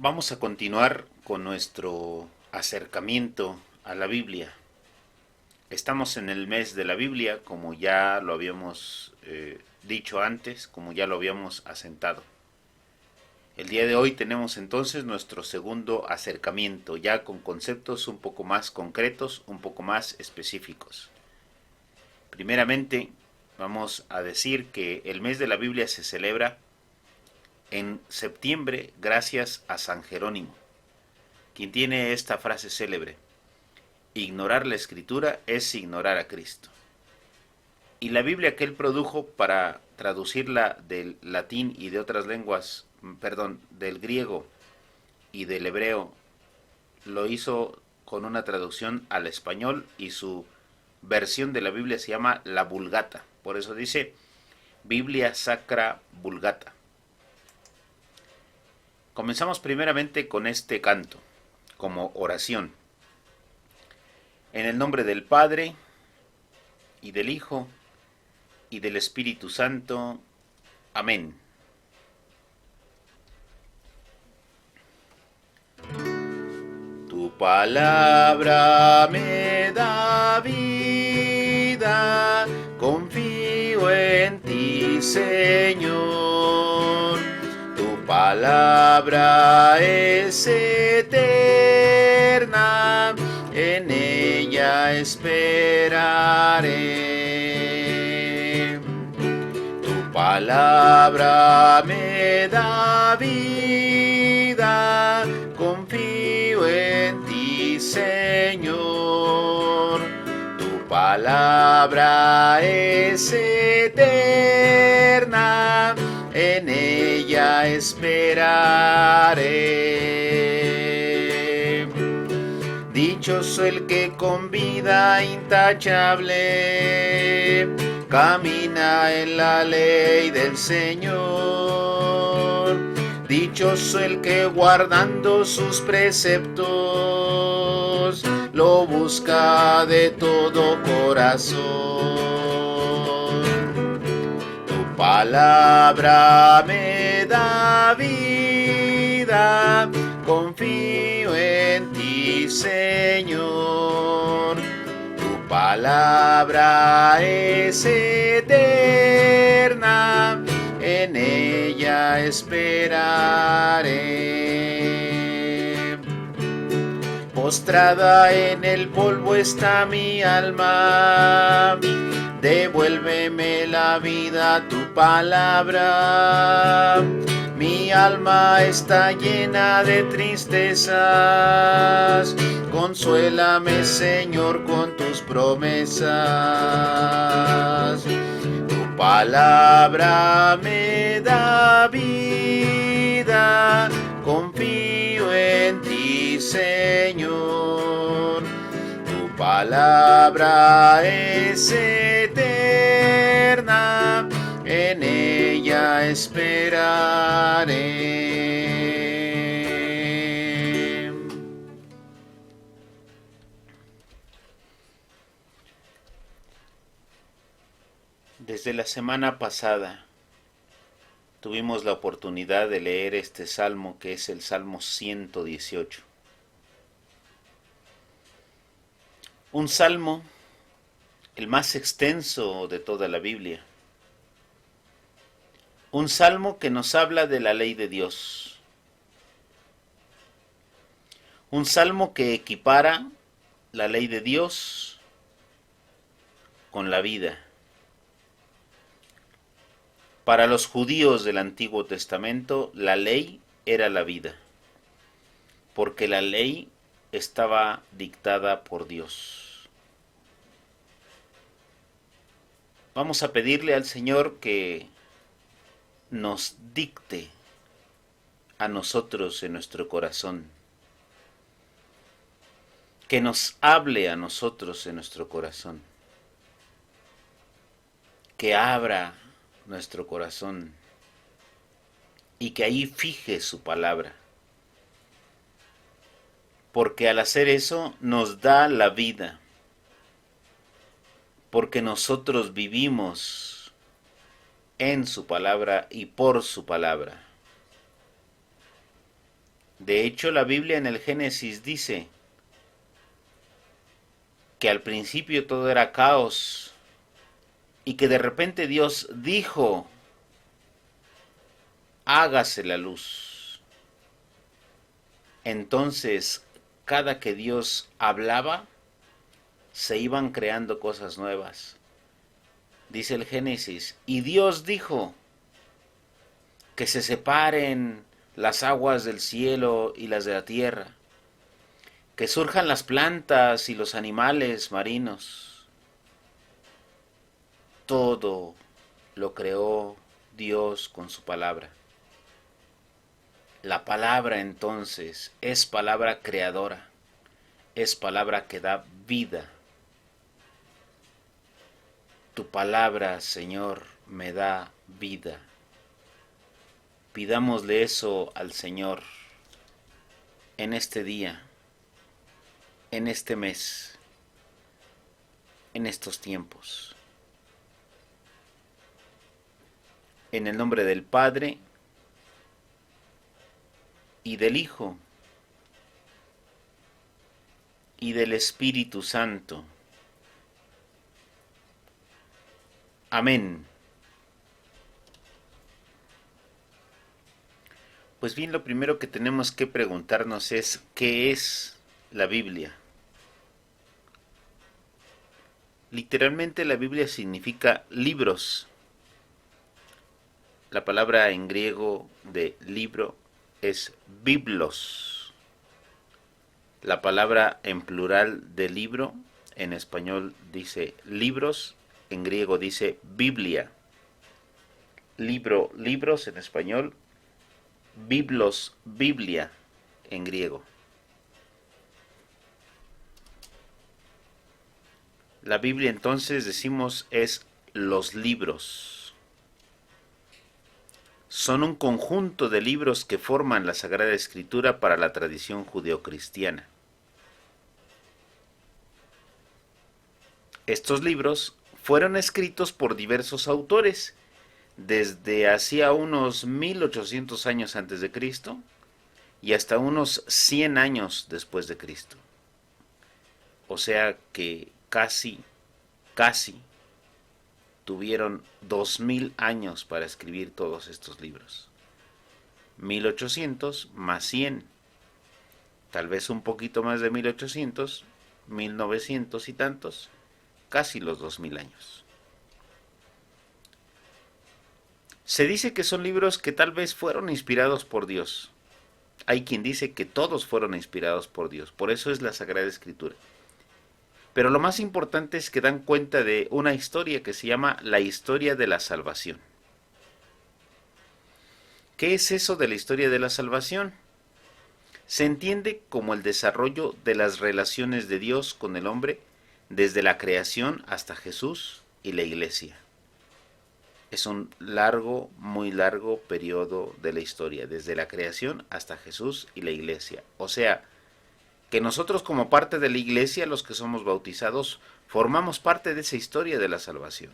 Vamos a continuar con nuestro acercamiento a la Biblia. Estamos en el mes de la Biblia, como ya lo habíamos dicho antes, como ya lo habíamos asentado. El día de hoy tenemos entonces nuestro segundo acercamiento, ya con conceptos un poco más concretos, un poco más específicos. Primeramente, vamos a decir que el mes de la Biblia se celebra en septiembre gracias a San Jerónimo, quien tiene esta frase célebre: ignorar la escritura es ignorar a Cristo. Y la Biblia que él produjo para traducirla del latín y de otras lenguas, del griego y del hebreo, lo hizo con una traducción al español y su versión de la Biblia se llama la Vulgata. Por eso dice Biblia Sacra Vulgata. Comenzamos primeramente con este canto, como oración. En el nombre del Padre, y del Hijo, y del Espíritu Santo. Amén. Tu palabra me da vida, confío en ti, Señor. Tu palabra es eterna, en ella esperaré. Tu palabra me da vida, confío en ti, Señor. Tu palabra es eterna, en ella esperaré. Dichoso el que con vida intachable camina en la ley del Señor. Dichoso el que guardando sus preceptos lo busca de todo corazón. Tu palabra me da vida, confío en ti, Señor. Tu palabra es eterna, en ella esperaré. Postrada en el polvo está mi alma, devuélveme la vida, tu palabra. Mi alma está llena de tristezas, consuélame, Señor, con tus promesas. Tu palabra me da vida, confío en ti, Señor. Tu palabra es eterna, en ella esperaré. Desde la semana pasada tuvimos la oportunidad de leer este salmo, que es el Salmo 118. Un salmo, el más extenso de toda la Biblia. Un salmo que nos habla de la ley de Dios. Un salmo que equipara la ley de Dios con la vida. Para los judíos del Antiguo Testamento, la ley era la vida, porque la ley estaba dictada por Dios. Vamos a pedirle al Señor que nos dicte a nosotros en nuestro corazón, que nos hable a nosotros en nuestro corazón, que abra nuestro corazón y que ahí fije su palabra, porque al hacer eso nos da la vida, porque nosotros vivimos en su palabra y por su palabra. De hecho, la Biblia en el Génesis dice que al principio todo era caos y que de repente Dios dijo, hágase la luz. Entonces, cada que Dios hablaba, se iban creando cosas nuevas. Dice el Génesis, y Dios dijo que se separen las aguas del cielo y las de la tierra, que surjan las plantas y los animales marinos. Todo lo creó Dios con su palabra. La palabra entonces es palabra creadora, es palabra que da vida. Tu palabra, Señor, me da vida. Pidámosle eso al Señor en este día, en este mes, en estos tiempos. En el nombre del Padre y del Hijo y del Espíritu Santo. Amén. Pues bien, lo primero que tenemos que preguntarnos es, ¿qué es la Biblia? Literalmente la Biblia significa libros. La palabra en griego de libro es biblos. La palabra en plural de libro, en español dice libros, en griego dice Biblia. Libro, libros en español, biblos, Biblia en griego. La Biblia entonces decimos es los libros. Son un conjunto de libros que forman la Sagrada Escritura para la tradición judeocristiana. Estos libros fueron escritos por diversos autores desde hacía unos 1800 años antes de Cristo y hasta unos 100 años después de Cristo. O sea que casi tuvieron 2000 años para escribir todos estos libros. 1800 más 100, tal vez un poquito más de 1800, 1900 y tantos, casi los 2000 años. Se dice que son libros que tal vez fueron inspirados por Dios. Hay quien dice que todos fueron inspirados por Dios, por eso es la Sagrada Escritura. Pero lo más importante es que dan cuenta de una historia que se llama la historia de la salvación. ¿Qué es eso de la historia de la salvación? Se entiende como el desarrollo de las relaciones de Dios con el hombre desde la creación hasta Jesús y la Iglesia. Es un largo, muy largo periodo de la historia, desde la creación hasta Jesús y la Iglesia. O sea, que nosotros como parte de la Iglesia, los que somos bautizados, formamos parte de esa historia de la salvación.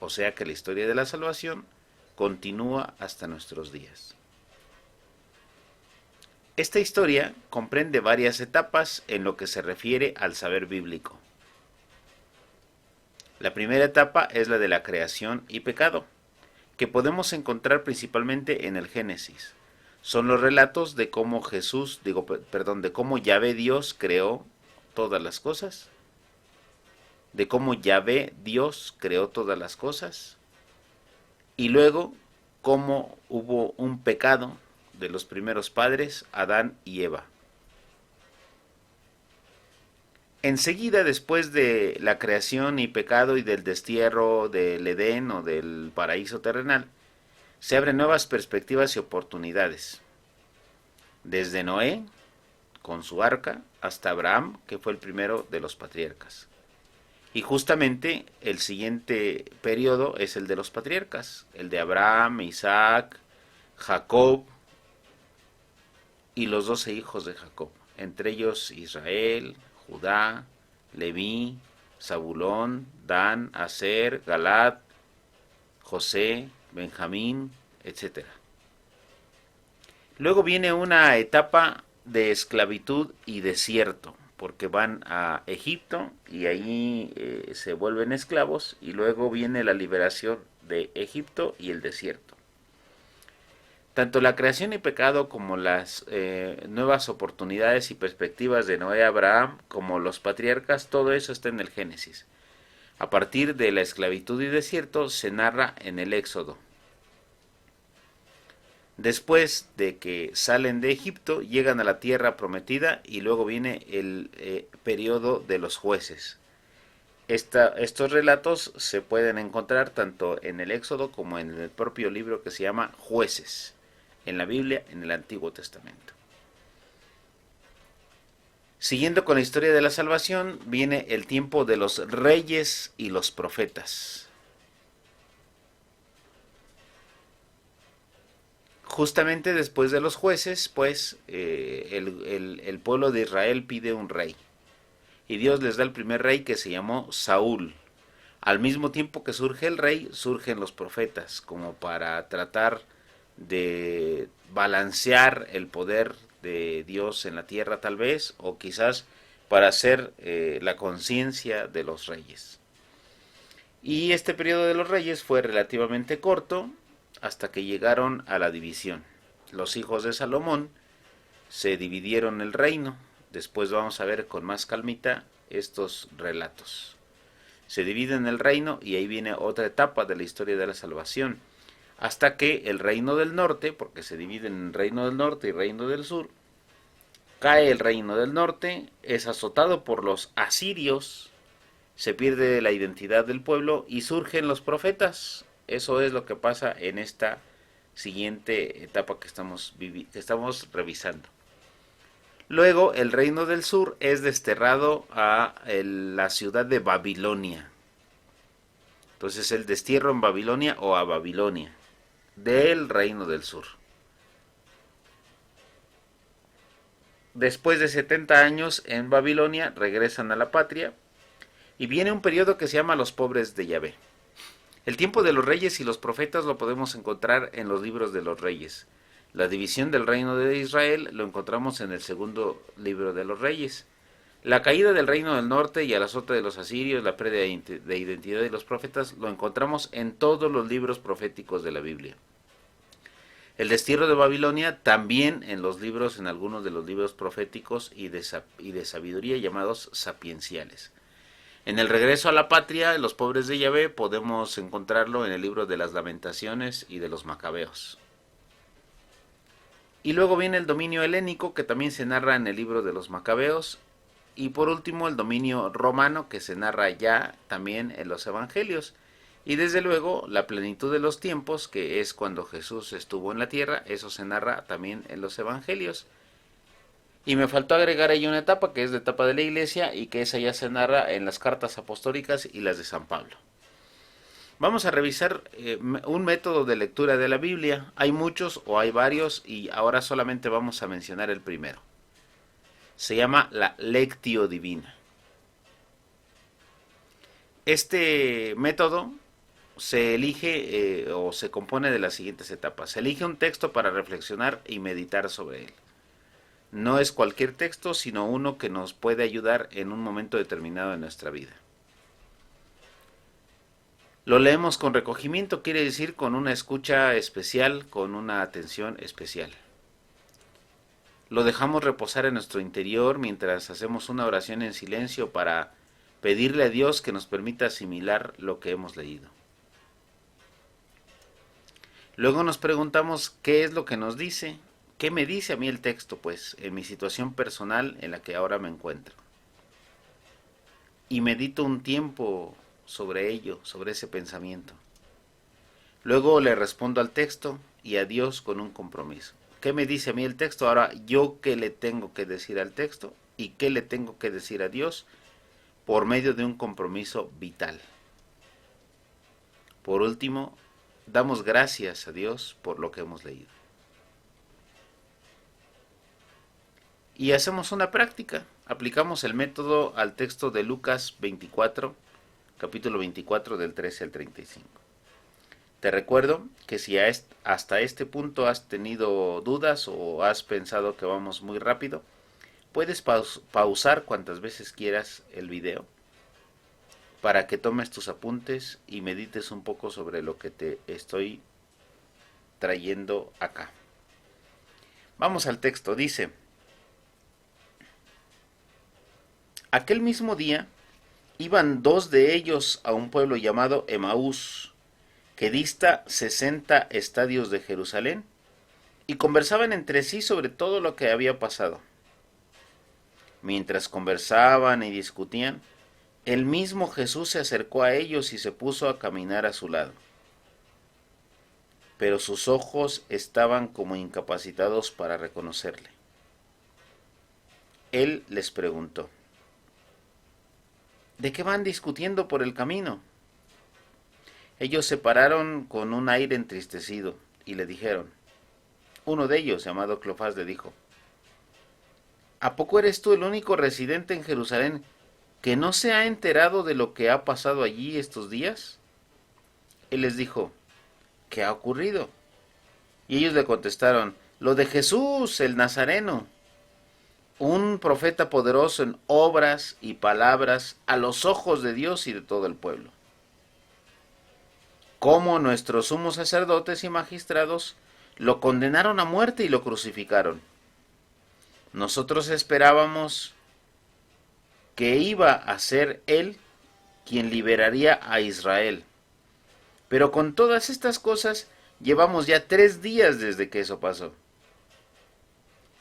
O sea que la historia de la salvación continúa hasta nuestros días. Esta historia comprende varias etapas en lo que se refiere al saber bíblico. La primera etapa es la de la creación y pecado, que podemos encontrar principalmente en el Génesis. Son los relatos de cómo de cómo Yahvé Dios creó todas las cosas, de cómo Yahvé Dios creó todas las cosas, y luego cómo hubo un pecado de los primeros padres, Adán y Eva. Enseguida, después de la creación y pecado y del destierro del Edén o del paraíso terrenal, se abren nuevas perspectivas y oportunidades. Desde Noé, con su arca, hasta Abraham, que fue el primero de los patriarcas. Y justamente el siguiente periodo es el de los patriarcas, el de Abraham, Isaac, Jacob y los 12 hijos de Jacob, entre ellos Israel, Judá, Leví, Zabulón, Dan, Aser, Galad, José, Benjamín, etc. Luego viene una etapa de esclavitud y desierto, porque van a Egipto y ahí se vuelven esclavos, y luego viene la liberación de Egipto y el desierto. Tanto la creación y pecado como las nuevas oportunidades y perspectivas de Noé, Abraham, como los patriarcas, todo eso está en el Génesis. A partir de la esclavitud y desierto se narra en el Éxodo. Después de que salen de Egipto, llegan a la tierra prometida y luego viene el periodo de los jueces. Estos relatos se pueden encontrar tanto en el Éxodo como en el propio libro que se llama Jueces, en la Biblia, en el Antiguo Testamento. Siguiendo con la historia de la salvación, viene el tiempo de los reyes y los profetas. Justamente después de los jueces, pues el pueblo de Israel pide un rey. Y Dios les da el primer rey, que se llamó Saúl. Al mismo tiempo que surge el rey, surgen los profetas, como para tratar de balancear el poder de Dios en la tierra, tal vez, o quizás para hacer la conciencia de los reyes. Y este periodo de los reyes fue relativamente corto, hasta que llegaron a la división. Los hijos de Salomón se dividieron el reino. Después vamos a ver con más calmita estos relatos. Se dividen el reino y ahí viene otra etapa de la historia de la salvación. Hasta que el reino del norte, porque se dividen en reino del norte y reino del sur, cae el reino del norte, es azotado por los asirios, se pierde la identidad del pueblo y surgen los profetas. Eso es lo que pasa en esta siguiente etapa que estamos revisando. Luego el reino del sur es desterrado a la ciudad de Babilonia. Entonces el destierro en Babilonia o a Babilonia del reino del sur. Después de 70 años en Babilonia regresan a la patria y viene un periodo que se llama los pobres de Yahvé. El tiempo de los reyes y los profetas lo podemos encontrar en los libros de los reyes. La división del reino de Israel lo encontramos en el segundo libro de los reyes. La caída del reino del norte y el azote de los asirios, la pérdida de identidad de los profetas, lo encontramos en todos los libros proféticos de la Biblia. El destierro de Babilonia también en algunos de los libros proféticos y de sabiduría llamados sapienciales. En el regreso a la patria, los pobres de Yahvé, podemos encontrarlo en el libro de las Lamentaciones y de los Macabeos. Y luego viene el dominio helénico, que también se narra en el libro de los Macabeos. Y por último, el dominio romano, que se narra ya también en los Evangelios. Y desde luego, la plenitud de los tiempos, que es cuando Jesús estuvo en la tierra, eso se narra también en los Evangelios. Y me faltó agregar ahí una etapa, que es la etapa de la iglesia, y que esa ya se narra en las cartas apostólicas y las de San Pablo. Vamos a revisar un método de lectura de la Biblia. Hay muchos o hay varios, y ahora solamente vamos a mencionar el primero. Se llama la Lectio Divina. Este método se elige o se compone de las siguientes etapas. Se elige un texto para reflexionar y meditar sobre él. No es cualquier texto, sino uno que nos puede ayudar en un momento determinado de nuestra vida. Lo leemos con recogimiento, quiere decir con una escucha especial, con una atención especial. Lo dejamos reposar en nuestro interior mientras hacemos una oración en silencio para pedirle a Dios que nos permita asimilar lo que hemos leído. Luego nos preguntamos qué es lo que nos dice. ¿Qué me dice a mí el texto, pues, en mi situación personal en la que ahora me encuentro? Y medito un tiempo sobre ello, sobre ese pensamiento. Luego le respondo al texto y a Dios con un compromiso. ¿Qué me dice a mí el texto? Ahora, ¿yo qué le tengo que decir al texto? ¿Y qué le tengo que decir a Dios? Por medio de un compromiso vital. Por último, damos gracias a Dios por lo que hemos leído. Y hacemos una práctica. Aplicamos el método al texto de Lucas 24, capítulo 24 del 13 al 35. Te recuerdo que si hasta este punto has tenido dudas o has pensado que vamos muy rápido, puedes pausar cuantas veces quieras el video para que tomes tus apuntes y medites un poco sobre lo que te estoy trayendo acá. Vamos al texto, dice: aquel mismo día iban dos de ellos a un pueblo llamado Emaús, que dista 60 estadios de Jerusalén, y conversaban entre sí sobre todo lo que había pasado. Mientras conversaban y discutían, el mismo Jesús se acercó a ellos y se puso a caminar a su lado. Pero sus ojos estaban como incapacitados para reconocerle. Él les preguntó: ¿de qué van discutiendo por el camino? Ellos se pararon con un aire entristecido y le dijeron. Uno de ellos, llamado Cleofás, le dijo: ¿a poco eres tú el único residente en Jerusalén que no se ha enterado de lo que ha pasado allí estos días? Él les dijo: ¿qué ha ocurrido? Y ellos le contestaron: lo de Jesús, el Nazareno, un profeta poderoso en obras y palabras a los ojos de Dios y de todo el pueblo. Como nuestros sumos sacerdotes y magistrados lo condenaron a muerte y lo crucificaron. Nosotros esperábamos que iba a ser él quien liberaría a Israel. Pero con todas estas cosas llevamos ya 3 días desde que eso pasó.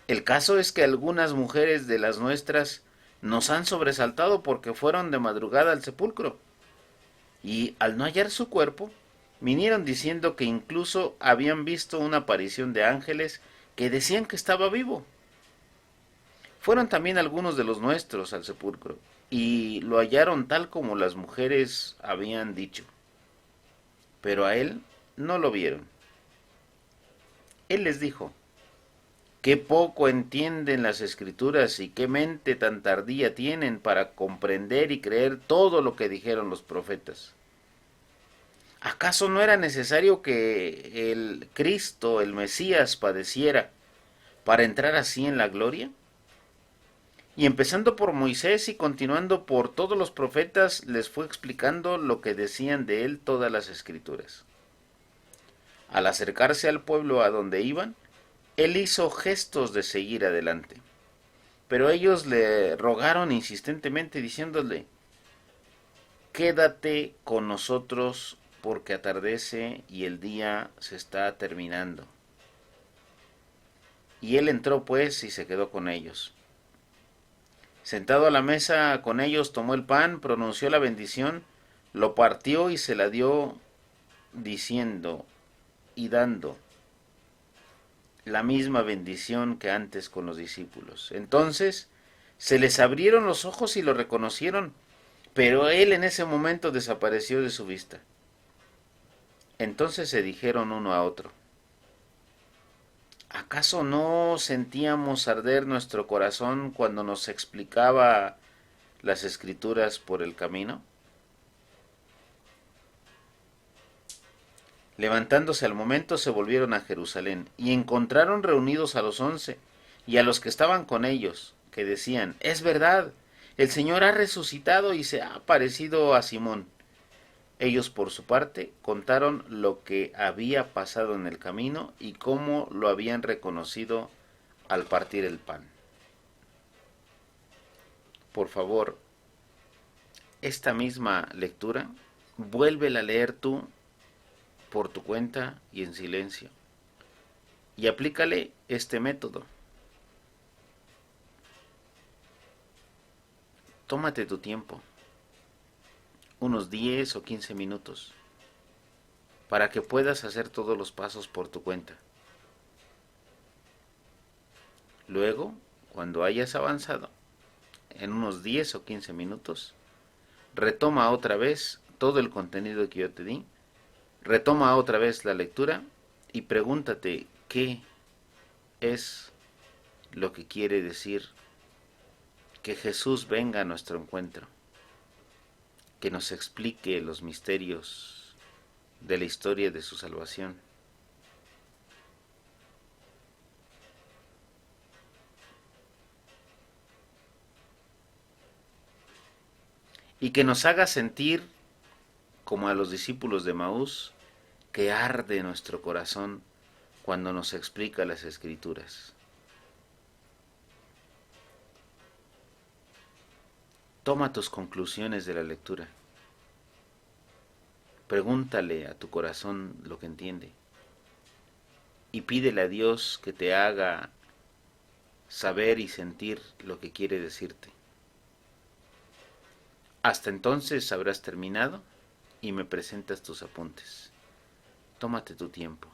El caso es que algunas mujeres de las nuestras nos han sobresaltado porque fueron de madrugada al sepulcro. Y al no hallar su cuerpo, vinieron diciendo que incluso habían visto una aparición de ángeles que decían que estaba vivo. Fueron también algunos de los nuestros al sepulcro, y lo hallaron tal como las mujeres habían dicho. Pero a él no lo vieron. Él les dijo: qué poco entienden las escrituras y qué mente tan tardía tienen para comprender y creer todo lo que dijeron los profetas. ¿Acaso no era necesario que el Cristo, el Mesías, padeciera para entrar así en la gloria? Y empezando por Moisés y continuando por todos los profetas, les fue explicando lo que decían de él todas las escrituras. Al acercarse al pueblo a donde iban, él hizo gestos de seguir adelante. Pero ellos le rogaron insistentemente diciéndole: quédate con nosotros porque atardece y el día se está terminando. Y él entró pues y se quedó con ellos. Sentado a la mesa con ellos, tomó el pan, pronunció la bendición, lo partió y se la dio, diciendo y dando la misma bendición que antes con los discípulos. Entonces se les abrieron los ojos y lo reconocieron, pero él en ese momento desapareció de su vista. Entonces se dijeron uno a otro: ¿acaso no sentíamos arder nuestro corazón cuando nos explicaba las escrituras por el camino? Levantándose al momento se volvieron a Jerusalén y encontraron reunidos a los 11 y a los que estaban con ellos, que decían: es verdad, el Señor ha resucitado y se ha aparecido a Simón. Ellos por su parte contaron lo que había pasado en el camino y cómo lo habían reconocido al partir el pan. Por favor, esta misma lectura, vuélvela a leer tú por tu cuenta y en silencio. Y aplícale este método. Tómate tu tiempo, unos 10 o 15 minutos, para que puedas hacer todos los pasos por tu cuenta. Luego, cuando hayas avanzado, en unos 10 o 15 minutos, retoma otra vez todo el contenido que yo te di, retoma otra vez la lectura y pregúntate qué es lo que quiere decir que Jesús venga a nuestro encuentro, que nos explique los misterios de la historia de su salvación. Y que nos haga sentir, como a los discípulos de Maús, que arde nuestro corazón cuando nos explica las Escrituras. Toma tus conclusiones de la lectura. Pregúntale a tu corazón lo que entiende. Y pídele a Dios que te haga saber y sentir lo que quiere decirte. Hasta entonces habrás terminado y me presentas tus apuntes. Tómate tu tiempo.